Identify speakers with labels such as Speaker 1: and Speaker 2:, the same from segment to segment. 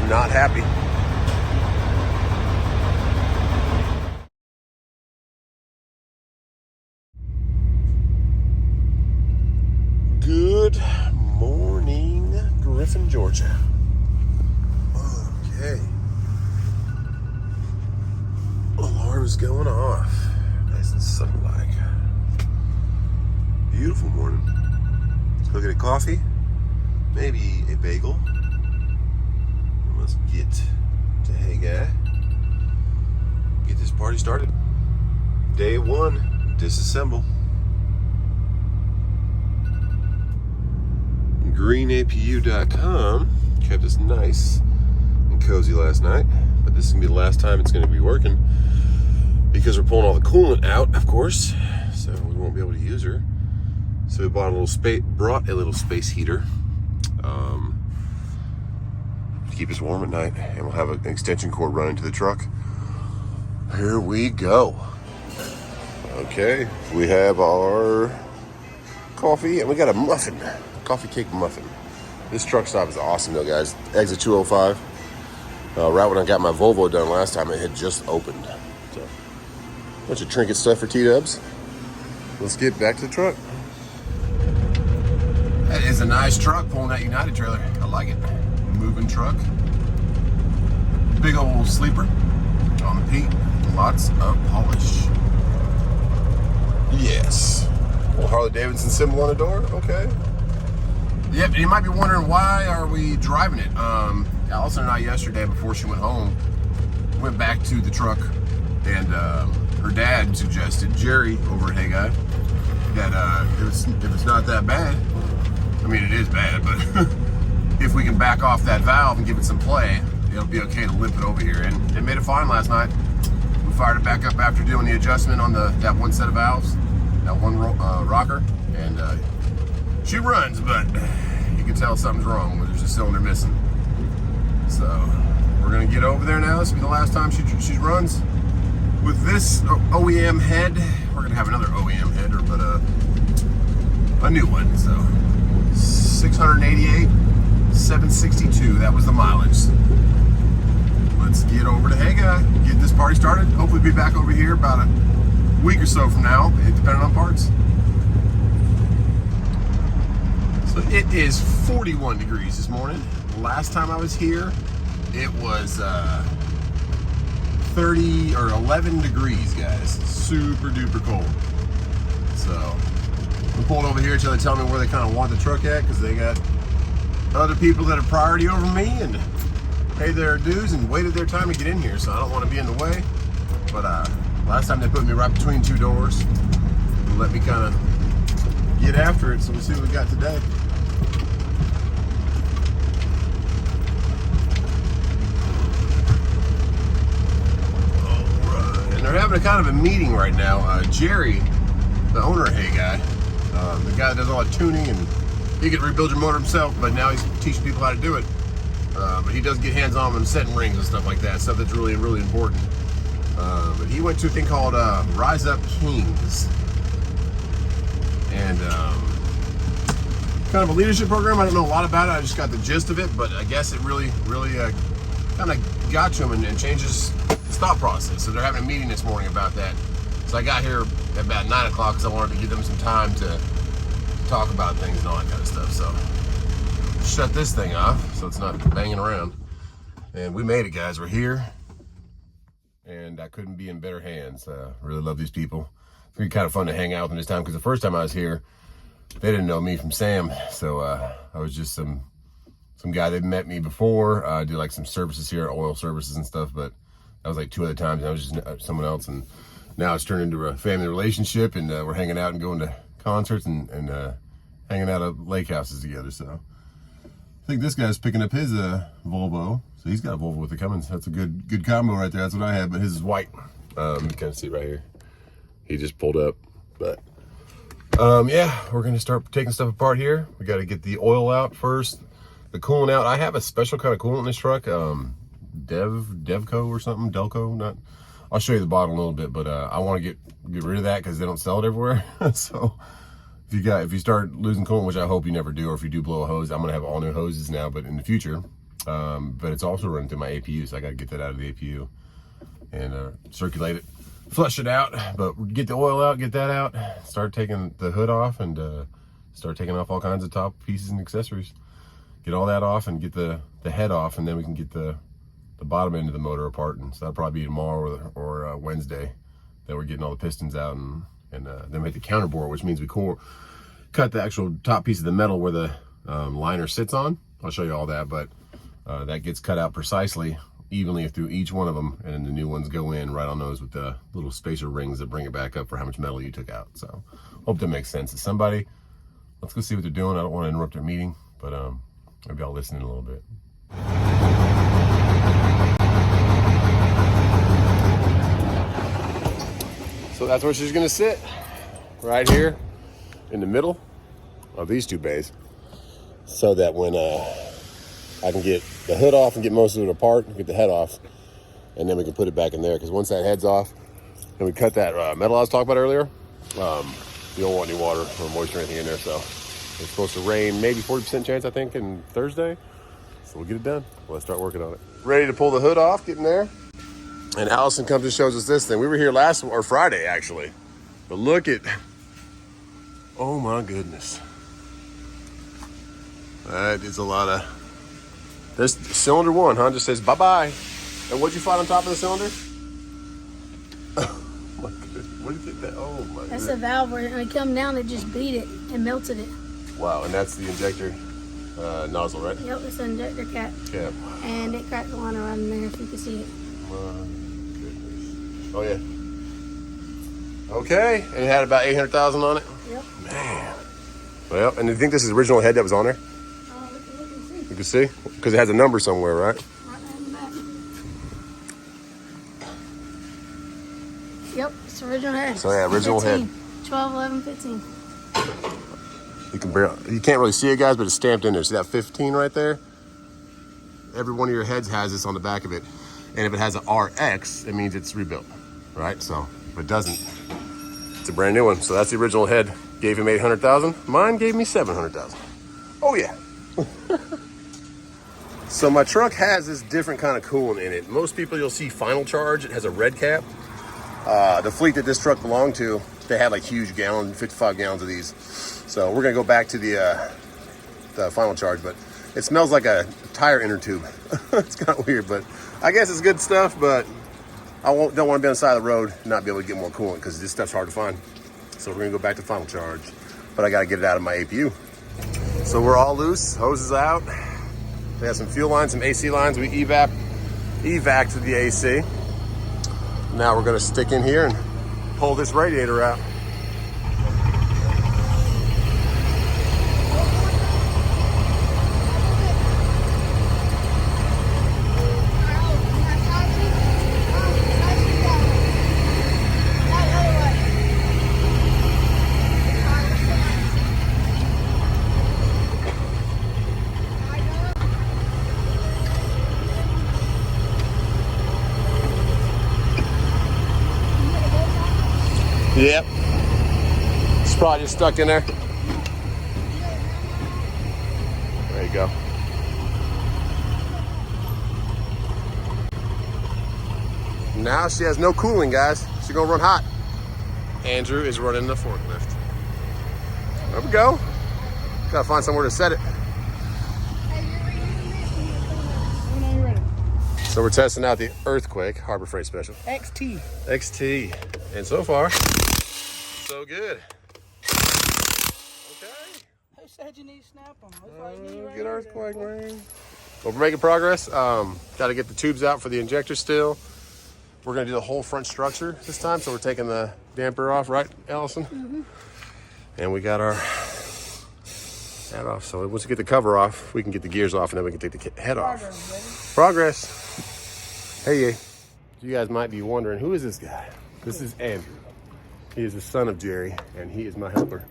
Speaker 1: not happy. Good morning, Griffin, Georgia. Okay. Alarm's going off. Nice and sunny-like. Beautiful morning. Let's go get a coffee. Maybe a bagel. Let's get to Haggai. Get this party started. Day one, disassemble. greenapu.com kept us nice and cozy last night, but this is gonna be the last time it's gonna be working because we're pulling all the coolant out, of course, so we won't be able to use her. So we brought a little space heater to keep us warm at night, and we'll have an extension cord running to the truck. Here we go. Okay, we have our coffee and we got a muffin. Coffee cake muffin. This truck stop is awesome though, guys. Exit 205. Right when I got my Volvo done last time, it had just opened. So, bunch of trinket stuff for T-dubs. Let's get back to the truck. That is a nice truck pulling that United trailer. I like it. Moving truck. Big old sleeper on the peak. Lots of polish. Yes. Little Harley Davidson symbol on the door. Okay. Yep, and you might be wondering, why are we driving it? Allison and I yesterday, before she went home, went back to the truck, and her dad suggested, Jerry over at Haggai, that if it's not that bad, I mean it is bad, but if we can back off that valve and give it some play, it'll be okay to limp it over here. And it made it fine last night. We fired it back up after doing the adjustment on that one set of valves, that one rocker, and she runs, but you can tell something's wrong. There's a cylinder missing. So we're gonna get over there now. This will be the last time she runs with this OEM head. We're gonna have another OEM header, but a new one. So 688, 762. That was the mileage. Let's get over to Haggai, get this party started. Hopefully be back over here about a week or so from now, depending on parts. It is 41 degrees this morning. Last time I was here, it was 30 or 11 degrees, guys. Super duper cold. So we pulled over here until they tell me where they kind of want the truck at, because they got other people that are priority over me and paid their dues and waited their time to get in here. So I don't want to be in the way. But last time they put me right between two doors and let me kind of get after it. So we'll see what we got today. They're having a kind of a meeting right now. Jerry, the owner of Haggai, the guy that does all the tuning, and he could rebuild your motor himself, but now he's teaching people how to do it. But he does get hands-on with setting rings and stuff like that, stuff that's really, really important. But he went to a thing called Rise Up Kings, and kind of a leadership program. I don't know a lot about it. I just got the gist of it, but I guess it really, really kind of got to him and changes his thought process. So they're having a meeting this morning about that. So I got here at about 9 o'clock because I wanted to give them some time to talk about things and all that kind of stuff. So shut this thing off so it's not banging around. And we made it, guys. We're here. And I couldn't be in better hands. Really love these people. It's really kind of fun to hang out with them this time, because the first time I was here, they didn't know me from Sam. So I was just some guy that met me before. I did like some services here, oil services and stuff, but that was like 2 other times. I was just someone else, and now it's turned into a family relationship, and we're hanging out and going to concerts and hanging out at lake houses together. So I think this guy's picking up his Volvo. So he's got a Volvo with the Cummins. That's a good combo right there. That's what I had, but his is white. You can kind of see right here. He just pulled up, but yeah, we're gonna start taking stuff apart here. We got to get the oil out first, the coolant out. I have a special kind of coolant in this truck, Devco or something, Delco. Not. I'll show you the bottle in a little bit, but I want to get rid of that because they don't sell it everywhere. So if you start losing coolant, which I hope you never do, or if you do blow a hose, I'm gonna have all new hoses now. But in the future, but it's also running through my APU, so I got to get that out of the APU and circulate it, flush it out. But get the oil out, get that out, start taking the hood off, and start taking off all kinds of top pieces and accessories. Get all that off and get the head off, and then we can get the bottom end of the motor apart. And so that'll probably be tomorrow or Wednesday that we're getting all the pistons out, and then make the counterbore, which means we cut the actual top piece of the metal where the liner sits on. I'll show you all that, but that gets cut out precisely, evenly through each one of them, and then the new ones go in right on those with the little spacer rings that bring it back up for how much metal you took out. So hope that makes sense to somebody. Let's go see what they're doing. I don't want to interrupt their meeting, but maybe I'll listen in a little bit. So that's where she's gonna sit, right here in the middle of these two bays, so that when I can get the hood off and get most of it apart and get the head off, and then we can put it back in there, because once that head's off and we cut that metal I was talking about earlier, you don't want any water or moisture or anything in there. So it's supposed to rain, maybe 40% chance, I think, in Thursday. So we'll get it done. Let's start working on it. Ready to pull the hood off, getting there. And Allison comes and shows us this thing. We were here Friday, actually. But look at, oh my goodness. That is a lot of, this cylinder one, huh? Just says bye-bye. And what'd you find on top of the cylinder? Oh my goodness. What did you get that? Oh my goodness.
Speaker 2: That's a valve where when it come down, it just beat it and melted it.
Speaker 1: Wow, and that's the injector nozzle, right?
Speaker 2: Yep, it's an injector cap.
Speaker 1: Cap.
Speaker 2: And it cracked the liner right in there if you can see it.
Speaker 1: My goodness. Oh yeah. Okay, and it had about 800,000 on it?
Speaker 2: Yep.
Speaker 1: Man. Well, and do you think this is the original head that was on there?
Speaker 2: Look and see.
Speaker 1: You can see? Because it has a number somewhere, right?
Speaker 2: Right there in the back. Yep, it's the original head.
Speaker 1: So yeah, original
Speaker 2: 15,
Speaker 1: head.
Speaker 2: 12, 11, 15.
Speaker 1: You can't really see it, guys, but it's stamped in there. See that 15 right there? Every one of your heads has this on the back of it. And if it has an RX, it means it's rebuilt, right? So if it doesn't, it's a brand new one. So that's the original head. Gave him 800,000. Mine gave me 700,000. Oh yeah. So my truck has this different kind of coolant in it. Most people you'll see Final Charge. It has a red cap. The fleet that this truck belonged to, they had like huge 55 gallons of these. So we're gonna go back to the Final Charge, but it smells like a tire inner tube. It's kind of weird, but I guess it's good stuff. But I don't want to be on the side of the road and not be able to get more coolant, because this stuff's hard to find. So we're gonna go back to Final Charge, but I gotta get it out of my APU. So we're all loose, hoses out. We have some fuel lines, some AC lines. We evac'd to the AC. Now we're gonna stick in here and pull this radiator out. Yep. It's probably just stuck in there. There you go. Now she has no cooling, guys. She's gonna run hot. Andrew is running the forklift. There we go. Gotta find somewhere to set it. So we're testing out the Earthquake Harbor Freight Special. XT. And so far, so good. Okay.
Speaker 2: Who said you need to snap them?
Speaker 1: Good Earthquake, man. Well, we're making progress. Got to get the tubes out for the injector still. We're going to do the whole front structure this time. So we're taking the damper off, right, Allison? Mm-hmm. And we got our that off. So once we get the cover off, we can get the gears off, and then we can take the head off. Progress. Hey, you guys might be wondering, who is this guy? This is Andrew. He is the son of Jerry, and he is my helper.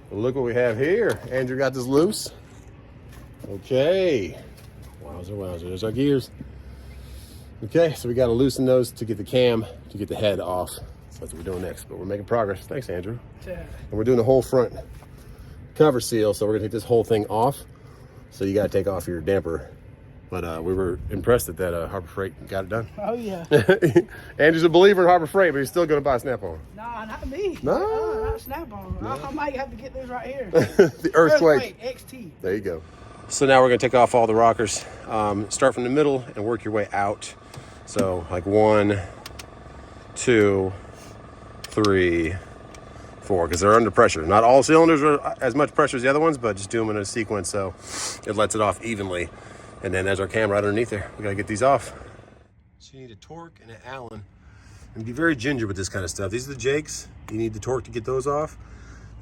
Speaker 1: Well, look what we have here. Andrew got this loose. Okay. Wowzer. There's our gears. Okay, so we got to loosen those to get the cam, to get the head off. So that's what we're doing next, but we're making progress. Thanks, Andrew. Yeah. And we're doing the whole front cover seal, so we're going to take this whole thing off. So you got to take off your damper But we were impressed that Harbor Freight got it done.
Speaker 2: Oh, yeah.
Speaker 1: Andrew's a believer in Harbor Freight, but he's still going to buy a Snap-on.
Speaker 2: Nah, not me.
Speaker 1: No.
Speaker 2: Not Snap-on. No. I might have to get this right here.
Speaker 1: The Earthquake
Speaker 2: XT.
Speaker 1: There you go. So now we're going to take off all the rockers. Start from the middle and work your way out. So like 1, 2, 3, 4, because they're under pressure. Not all cylinders are as much pressure as the other ones, but just do them in a sequence so it lets it off evenly. And then there's our cam right underneath there. We got to get these off. So you need a torque and an Allen. And be very ginger with this kind of stuff. These are the Jakes. You need the torque to get those off.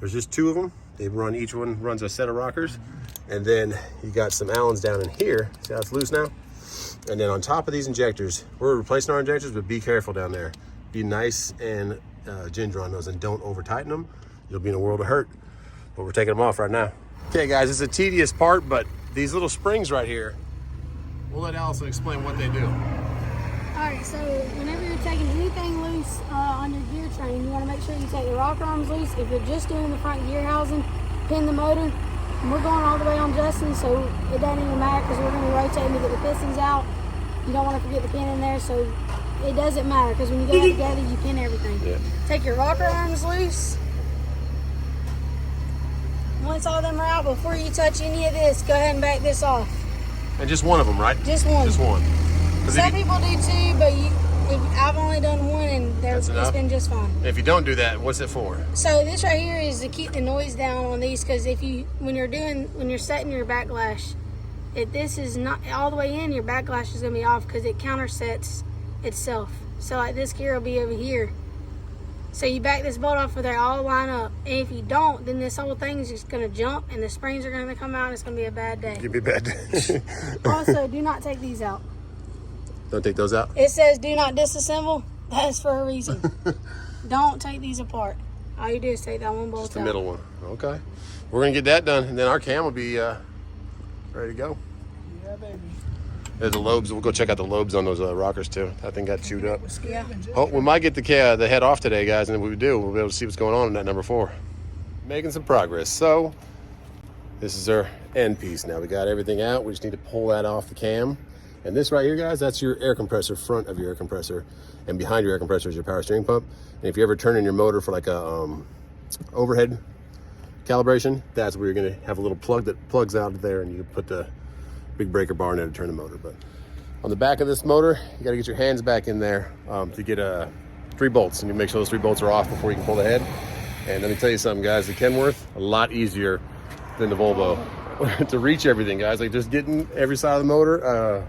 Speaker 1: There's just 2 of them. They run, each one runs a set of rockers. And then you got some Allens down in here. See how it's loose now? And then on top of these injectors, we're replacing our injectors, but be careful down there. Be nice and ginger on those and don't over tighten them. You'll be in a world of hurt. But we're taking them off right now. Okay guys, it's a tedious part, but these little springs right here, we'll let Allison explain what they do.
Speaker 2: Alright, so whenever you're taking anything loose on your gear train, you want to make sure you take the rocker arms loose. If you're just doing the front gear housing, pin the motor. And we're going all the way on Justin, so it doesn't even matter because we're going to be rotating to get the pistons out. You don't want to forget the pin in there, so it doesn't matter because when you get it together, you pin everything.
Speaker 1: Yeah.
Speaker 2: Take your rocker arms loose. Once all them are out, before you touch any of this, go ahead and back this off.
Speaker 1: And just one of them, right?
Speaker 2: Just one.
Speaker 1: Just one.
Speaker 2: Some people do 2, but I've only done 1 and it's been just fine.
Speaker 1: If you don't do that, what's it for?
Speaker 2: So this right here is to keep the noise down on these, because when you're setting your backlash, if this is not all the way in, your backlash is going to be off because it countersets itself. So like this gear will be over here. So you back this bolt off where they all line up. And if you don't, then this whole thing is just going to jump and the springs are going to come out and it's going to be a bad day.
Speaker 1: It'd be a bad day.
Speaker 2: Also, do not take these out.
Speaker 1: Don't take those out?
Speaker 2: It says do not disassemble. That's for a reason. Don't take these apart. All you do is take that one bolt out.
Speaker 1: Just the middle one. Okay. We're going to get that done, and then our cam will be ready to go.
Speaker 2: Yeah, baby.
Speaker 1: There's the lobes. We'll go check out the lobes on those rockers, too. That thing got chewed up.
Speaker 2: Yeah.
Speaker 1: Oh, we might get the head off today, guys, and if we do, we'll be able to see what's going on in that number 4. Making some progress. So, this is our end piece. Now, we got everything out. We just need to pull that off the cam. And this right here, guys, that's your air compressor, front of your air compressor. And behind your air compressor is your power steering pump. And if you ever turn in your motor for like a overhead calibration, that's where you're gonna have a little plug that plugs out of there and you put the big breaker bar in there to turn the motor. But on the back of this motor, you gotta get your hands back in there to get 3 bolts. And you make sure those 3 bolts are off before you can pull the head. And let me tell you something, guys, the Kenworth, a lot easier than the Volvo to reach everything, guys. Like just getting every side of the motor.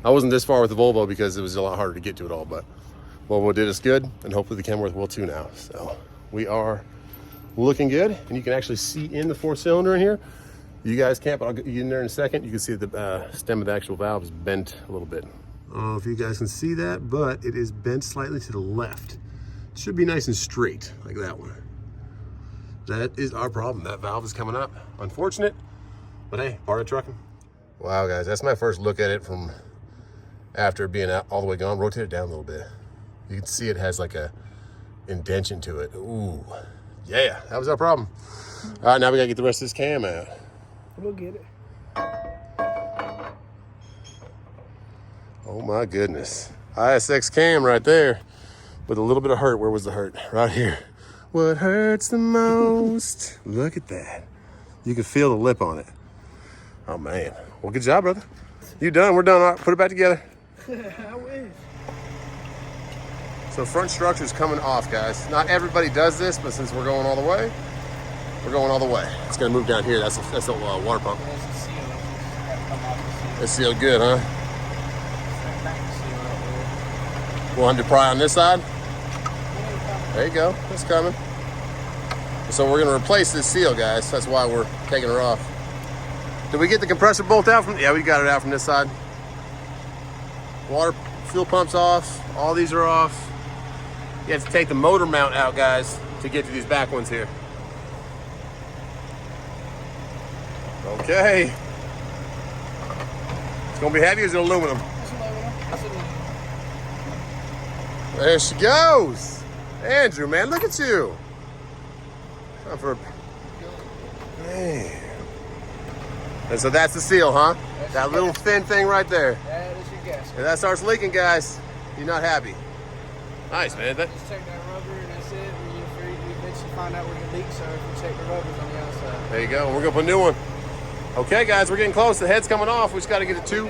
Speaker 1: I wasn't this far with the Volvo because it was a lot harder to get to it all, but Volvo did us good, and hopefully the Kenworth will too now. So we are looking good, and you can actually see in the 4-cylinder in here. You guys can't, but I'll get you in there in a second. You can see the stem of the actual valve is bent a little bit. I don't know if you guys can see that, but it is bent slightly to the left. It should be nice and straight, like that one. That is our problem. That valve is coming up. Unfortunate, but hey, part of trucking. Wow, guys, that's my first look at it from after being out all the way gone. Rotate it down a little bit. You can see it has like a indentation to it. Ooh, yeah, that was our problem. All right, now we gotta get the rest of this cam out.
Speaker 2: We'll get it.
Speaker 1: Oh my goodness. ISX cam right there with a little bit of hurt. Where was the hurt? Right here. What hurts the most? Look at that. You can feel the lip on it. Oh man. Well, good job, brother. You done, we're done. All right, put it back together.
Speaker 2: I wish.
Speaker 1: So front structure's coming off, guys. Not everybody does this, but since we're going all the way, we're going all the way. It's gonna move down here. That's the water pump. It's sealed good, huh? We'll have to pry on this side. There you go, it's coming. So we're gonna replace this seal, guys. That's why we're taking her off. Did we get the compressor bolt out from? Yeah, we got it out from this side. Water fuel pump's off. All these are off. You have to take the motor mount out, guys, to get to these back ones here. Okay. It's gonna be heavy as aluminum. There she goes. Andrew, man, look at you. Time for man. And so that's the seal, huh?
Speaker 3: That's
Speaker 1: That
Speaker 3: your
Speaker 1: little
Speaker 3: gasket.
Speaker 1: thin thing right there.
Speaker 3: That is your gasket.
Speaker 1: If that starts leaking, guys, you're not happy. Nice, man.
Speaker 3: Just check that rubber and that's it. And you eventually find out where your leaks are if you check the rubbers on the outside.
Speaker 1: There you go. We're gonna put a new one. Okay, guys, we're getting close. The head's coming off. We just got to get it two.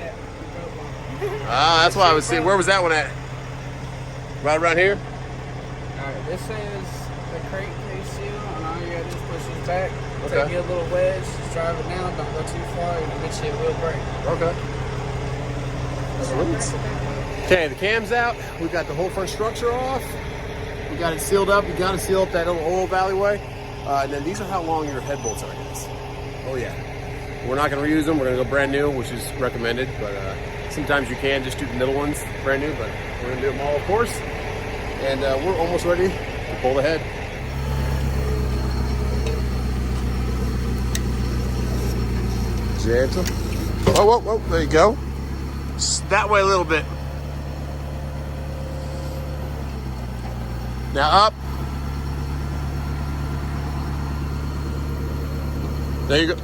Speaker 1: Ah, that's why I was seeing. Where was that one at? Right around here.
Speaker 3: All right, this is the crate case seal, and all you gotta do is push it back.
Speaker 1: Okay.
Speaker 3: Take your little wedge, just drive it down. Don't go too far, and eventually it will break.
Speaker 1: Okay. Sweet. Okay, the cam's out. We've got the whole front structure off. We got it sealed up. You got to seal up that little oil alleyway. And then these are how long your head bolts are, guys. Oh yeah. We're not going to reuse them. We're going to go brand new, which is recommended. But sometimes you can just do the middle ones brand new. But we're going to do them all, of course. And we're almost ready to pull the head. Gentle. Whoa, whoa, whoa. There you go. That way a little bit. Now up. There you go.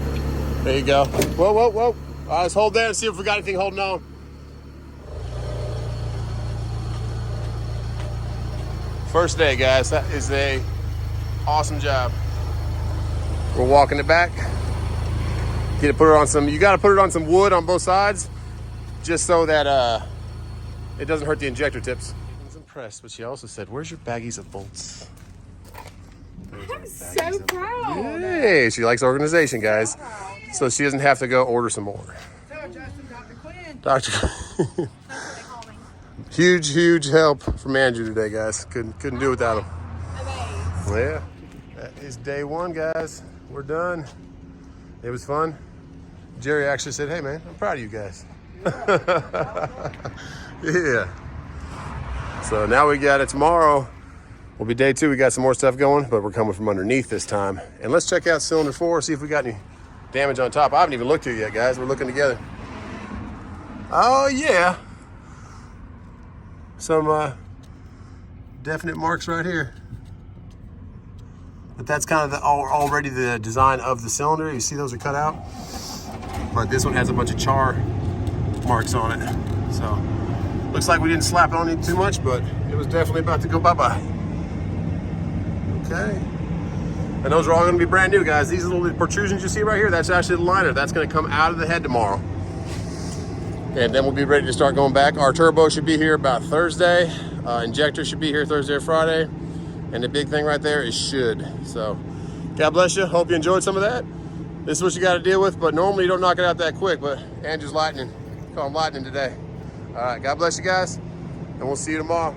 Speaker 1: There you go. Whoa, whoa, whoa. All right, let's hold there and see if we got anything holding on. First day, guys. That is a awesome job. We're walking it back. Get it, put it on some. You got to put it on some wood on both sides, just so that it doesn't hurt the injector tips. I was impressed, but she also said, "Where's your baggies of bolts?"
Speaker 2: I'm so proud.
Speaker 1: Hey, she likes organization, guys. So she doesn't have to go order some more.
Speaker 3: So, Justin, Dr. Quinn.
Speaker 1: Dr.
Speaker 2: That's what they call me.
Speaker 1: Huge help from Andrew today, guys. Couldn't do it without him.
Speaker 2: Amazed.
Speaker 1: Yeah, that is day one, guys. We're done. It was fun. Jerry actually said, "Hey, man, I'm proud of you guys." Yeah. So now we got it. Tomorrow will be day two. We got some more stuff going, but we're coming from underneath this time. And let's check out cylinder 4, see if we got any damage on top. I haven't even looked at it yet, guys. We're looking together. Oh, yeah. Some definite marks right here. But that's kind of already the design of the cylinder. You see those are cut out. But this one has a bunch of char marks on it. So looks like we didn't slap it on it too much, but it was definitely about to go bye-bye. Okay. And those are all gonna be brand new, guys. These little protrusions you see right here, that's actually the liner. That's gonna come out of the head tomorrow. And then we'll be ready to start going back. Our turbo should be here about Thursday. Injector should be here Thursday or Friday. And the big thing right there is should. So God bless you. Hope you enjoyed some of that. This is what you got to deal with, but normally you don't knock it out that quick, but Andrew's lightning. Call him lightning today. All right, God bless you guys, and we'll see you tomorrow.